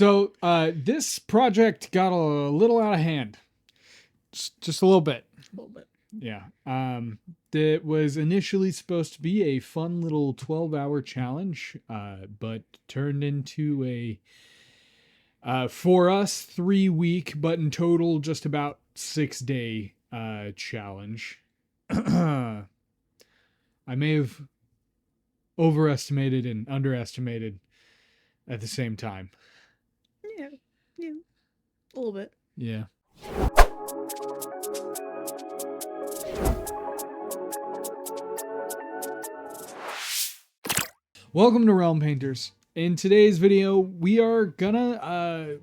So this project got a little out of hand. Just a little bit. A little bit. Yeah. It was initially supposed to be a fun little 12-hour challenge, but turned into a, for us, 3-week, but in total just about 6-day challenge. I may have overestimated and underestimated at the same time. Yeah. A little bit. Yeah. Welcome to Realm Painters. In today's video, we are gonna,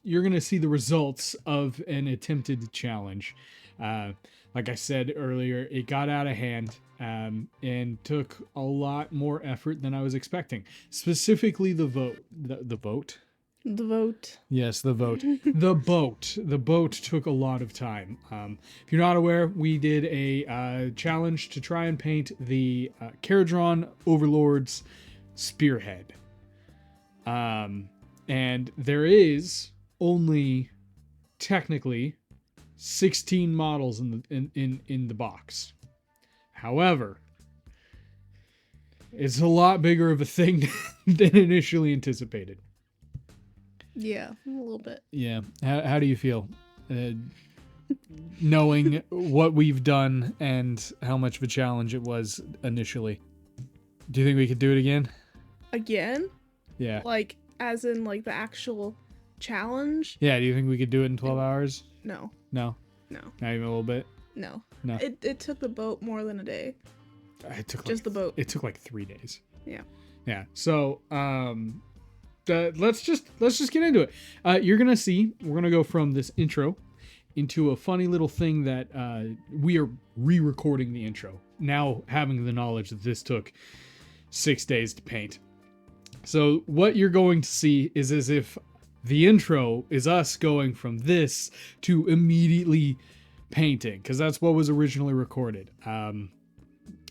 you're gonna see the results of an attempted challenge. Like I said earlier, it got out of hand and took a lot more effort than I was expecting. Specifically the vote. The vote? The vote. Yes, the vote. The boat. The boat took a lot of time. If you're not aware, we did a challenge to try and paint the Caradron Overlord's spearhead. And there is only technically 16 models in the box. However, it's a lot bigger of a thing than initially anticipated. Yeah, a little bit. Yeah. How do you feel? Knowing what we've done and how much of a challenge it was initially. Do you think we could do it again? Again? Yeah. Like, as in, like, the actual challenge? Yeah, do you think we could do it in 12 hours? No. No? No. Not even a little bit? No. No. It took the boat more than a day. It took Just the boat. It took like 3 days. Yeah. Yeah. So, let's just get into it. You're gonna see we're gonna go from this intro into a funny little thing that we are re-recording the intro now, having the knowledge that this took 6 days to paint. So what you're going to see is as if the intro is us going from this to immediately painting, because that's what was originally recorded.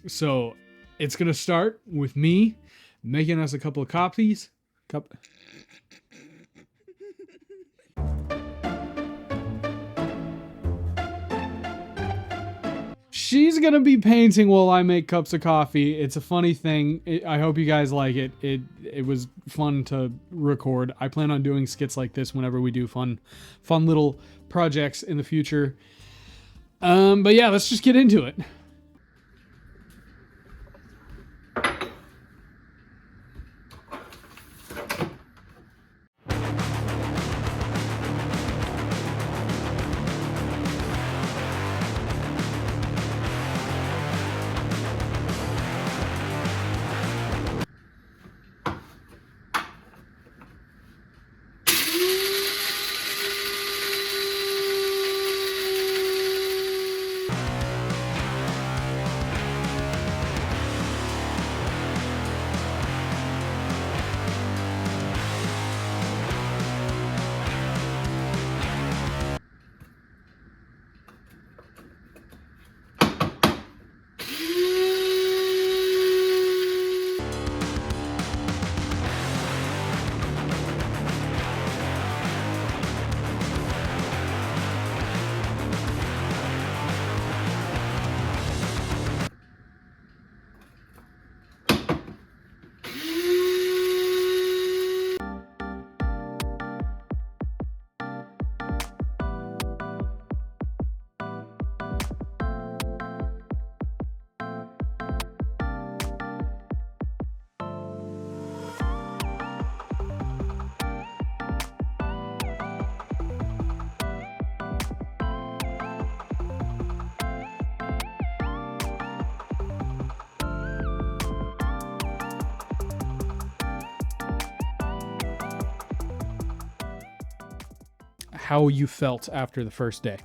So it's gonna start with me making us a couple of copies. She's gonna be painting while I make cups of coffee. It's a funny thing. I hope you guys like it. It was fun to record. I plan on doing skits like this whenever we do fun little projects in the future. But yeah, let's just get into it. How you felt after the first day,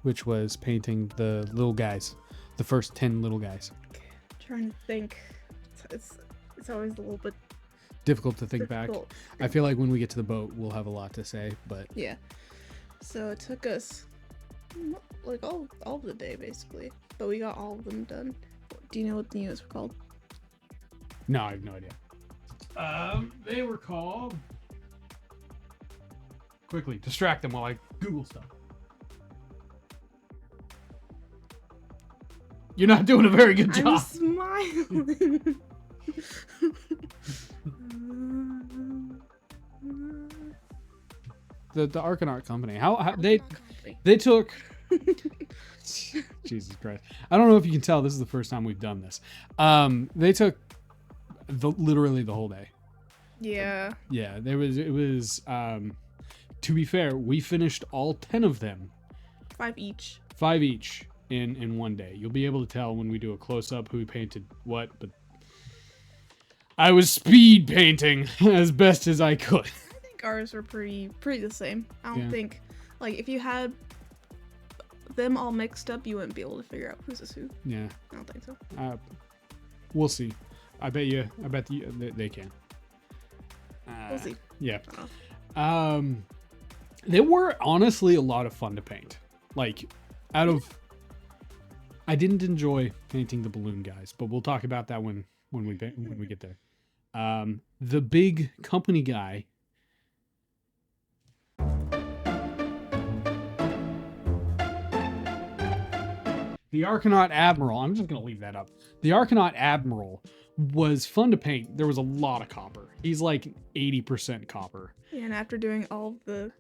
which was painting the little guys, the first 10 little guys. Trying to think. It's always a little bit difficult to think difficult. Back. I feel like when we get to the boat, we'll have a lot to say, but yeah. So it took us like all of the day basically, but we got all of them done. Do you know what the units were called? No, I have no idea. They were called Quickly, distract them while I Google stuff. You're not doing a very good job. I'm smiling. The Arcanaut company. How they took. Jesus Christ! I don't know if you can tell. This is the first time we've done this. They took literally the whole day. Yeah. Yeah, it was. To be fair, we finished all 10 of them. 5 each. 5 each in one day. You'll be able to tell when we do a close up who painted what, but I was speed painting as best as I could. I think ours were pretty the same. I don't think, like, if you had them all mixed up, you wouldn't be able to figure out who's who. Yeah. I don't think so. We'll see. I bet they can. We'll see. Yeah. They were honestly a lot of fun to paint. Like, I didn't enjoy painting the balloon guys, but we'll talk about that when we get there. The big company guy. The Arcanaut Admiral. I'm just gonna leave that up. The Arcanaut Admiral was fun to paint. There was a lot of copper. He's like 80% copper. Yeah, and after doing all of the...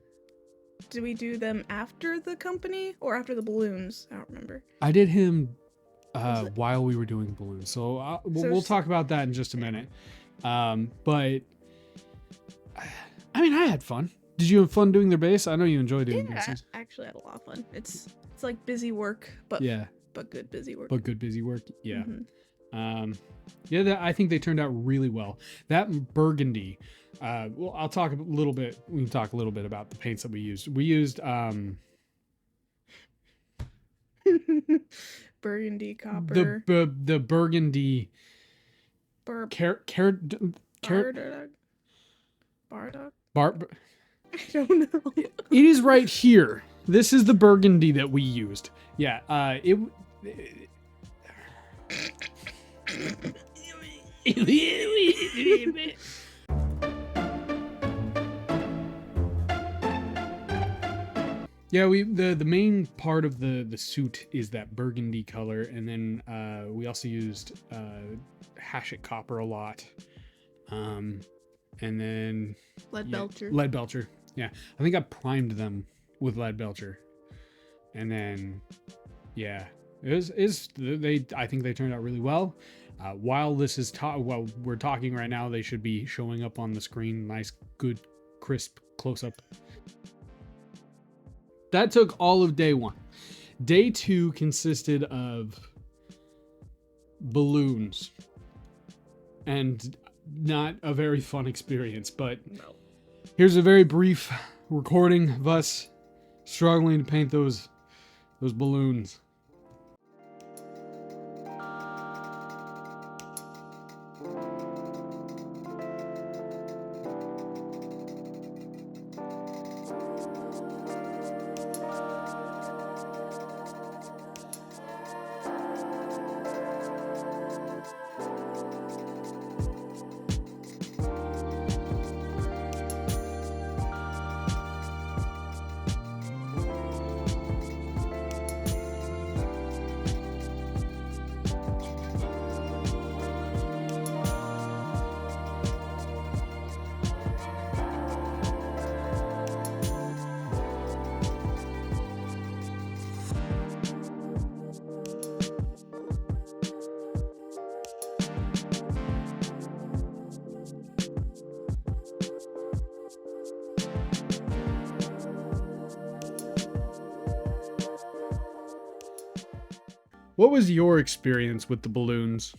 Did we do them after the company or after the balloons? I don't remember. I did him while we were doing balloons. So we'll talk about that in just a minute. But I mean, I had fun. Did you have fun doing their base? I know you enjoyed doing bases. I actually had a lot of fun. It's like busy work, but good busy work. But good busy work. Yeah. Mm-hmm. I think they turned out really well. That burgundy. Well, I'll talk a little bit. We can talk a little bit about the paints that we used. We used burgundy copper. The burgundy. Bardock. I don't know. It is right here. This is the burgundy that we used. Yeah. Yeah, the main part of the suit is that burgundy color, and then we also used Hashit copper a lot, and then Lead Belcher. Yeah, I think I primed them with Lead Belcher, and then I think they turned out really well. While this is while we're talking right now, they should be showing up on the screen. Nice, good, crisp close up. That took all of day 1. Day 2 consisted of balloons, and not a very fun experience. But here's a very brief recording of us struggling to paint those balloons. What was your experience with the balloons?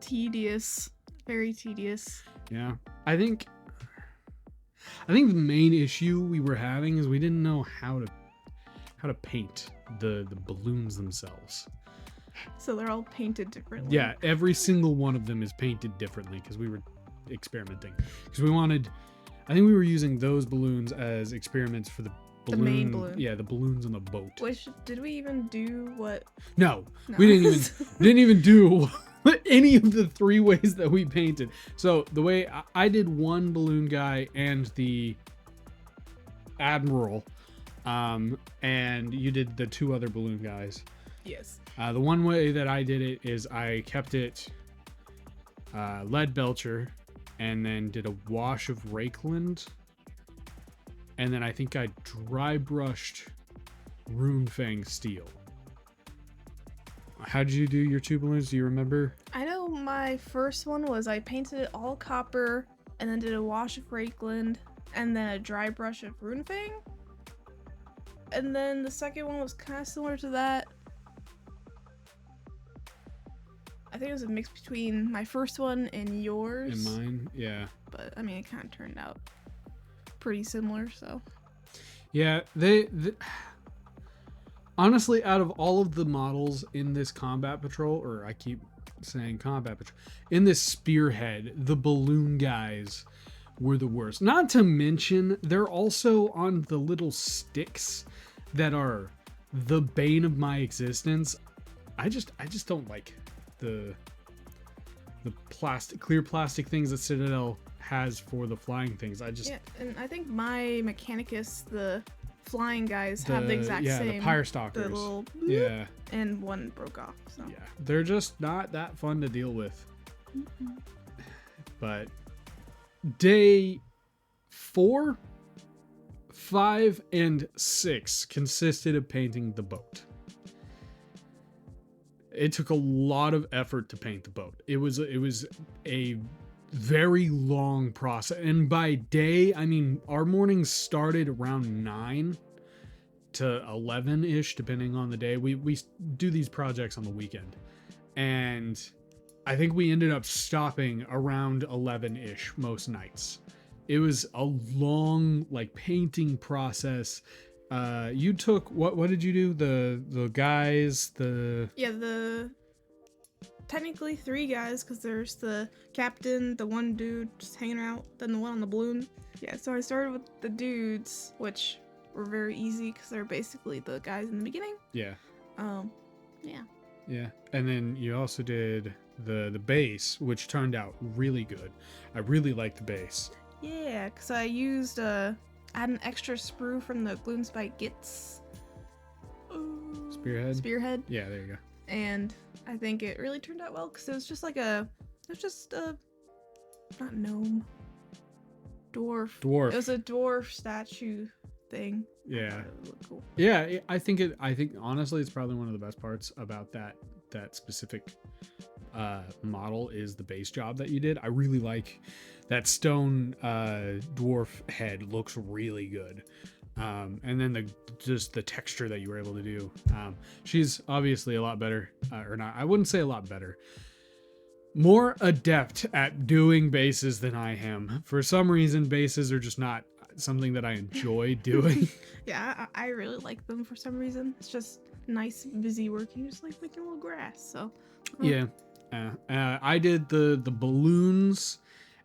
Tedious. Very tedious. Yeah. I think the main issue we were having is we didn't know how to paint the balloons themselves. So they're all painted differently. Yeah, every single one of them is painted differently because we were experimenting. Because I think we were using those balloons as experiments for the main balloon. Yeah, the balloons on the boat. Which, did we even do what? No. We didn't even do any of the 3 ways that we painted. So the way I did one balloon guy and the admiral, and you did the 2 other balloon guys. Yes. The one way that I did it is I kept it lead belcher, and then did a wash of Rakeland, and then I think I dry brushed Runefang steel. How did you do your 2 balloons? Do you remember? I know my first one was I painted it all copper and then did a wash of Rakeland and then a dry brush of Runefang. And then the second one was kind of similar to that. I think it was a mix between my first one and yours. And mine, yeah. But I mean, it kind of turned out pretty similar, so. Yeah, they honestly, out of all of the models in this combat patrol, or I keep saying combat patrol, in this spearhead, the balloon guys were the worst. Not to mention, they're also on the little sticks that are the bane of my existence. I just don't like the clear plastic things that Citadel has for the flying things. Yeah, and I think my Mechanicus, the flying guys, have the exact same. Yeah, the Pyre Stalkers. The little yeah. And one broke off. So. Yeah, they're just not that fun to deal with. But day 4, 5, and 6 consisted of painting the boat. It took a lot of effort to paint the boat. It was a very long process, and by day, I mean our mornings started around 9 to 11-ish, depending on the day. We do these projects on the weekend, and I think we ended up stopping around 11-ish most nights. It was a long painting process. You took what did you do? The guys, the technically 3 guys, because there's the captain, the one dude just hanging out, then the one on the balloon. Yeah, so I started with the dudes, which were very easy because they're basically the guys in the beginning. Yeah. Yeah. Yeah, and then you also did the base, which turned out really good. I really liked the base. Yeah, because I used I had an extra sprue from the Gloomspite Gits. Spearhead. Yeah, there you go. And I think it really turned out well because it was just not gnome. Dwarf. It was a dwarf statue thing. Yeah. It looked cool. Yeah, I think honestly it's probably one of the best parts about that specific model is the base job that you did. I really like that stone dwarf head. Looks really good. And then the texture that you were able to do. She's obviously a lot better, or not. I wouldn't say a lot better. More adept at doing bases than I am. For some reason, bases are just not something that I enjoy doing. Yeah, I really like them for some reason. It's just nice, busy work. You just like making a little grass. So. Yeah. I did the balloons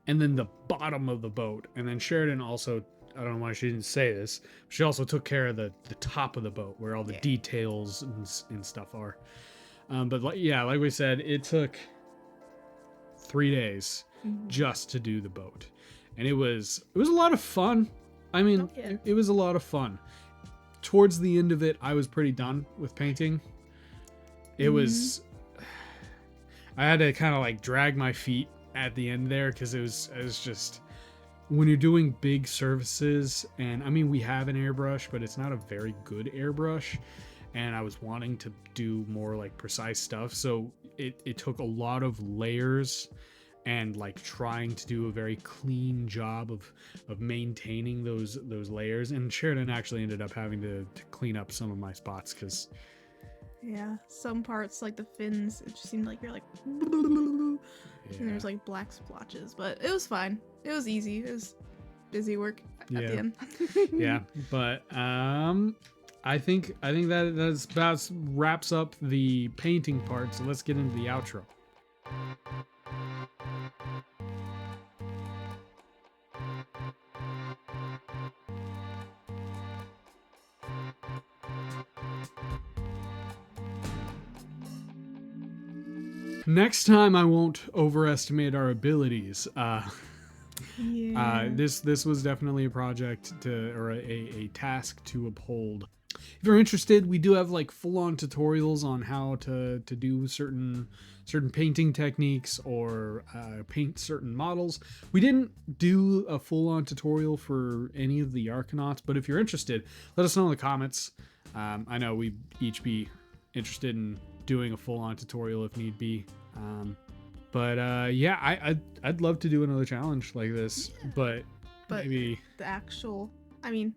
and then the bottom of the boat, and then Sheridan also, I don't know why she didn't say this, she also took care of the top of the boat where all the details and stuff are. But like we said, it took 3 days just to do the boat, and it was a lot of fun. I mean, it was a lot of fun. Towards the end of it, I was pretty done with painting. It was, I had to kind of drag my feet at the end there because it was just, when you're doing big surfaces, and I mean we have an airbrush, but it's not a very good airbrush, and I was wanting to do more precise stuff, so it took a lot of layers and trying to do a very clean job of maintaining those layers. And Sheridan actually ended up having to clean up some of my spots because some parts like the fins, it just seemed like you're and there's black splotches, but it was fine. It was easy. It was busy work at the end. Yeah, but I think that's about wraps up the painting part, so let's get into the outro. Next time I won't overestimate our abilities. Yeah. This was definitely a project or a task to uphold. If you're interested, we do have like full-on tutorials on how to do certain painting techniques or paint certain models. We didn't do a full-on tutorial for any of the Arcanauts, but if you're interested, let us know in the comments. I know we'd each be interested in doing a full-on tutorial if need be. Yeah, I'd love to do another challenge like this, but maybe the actual, I mean,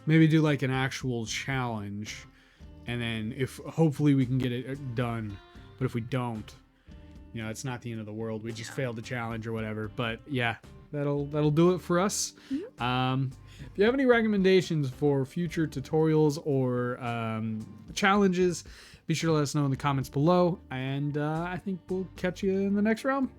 maybe do like an actual challenge, and then if hopefully we can get it done. But if we don't, you know, it's not the end of the world. We just failed the challenge or whatever. But yeah, that'll do it for us. If you have any recommendations for future tutorials or challenges, be sure to let us know in the comments below. And I think we'll catch you in the next round.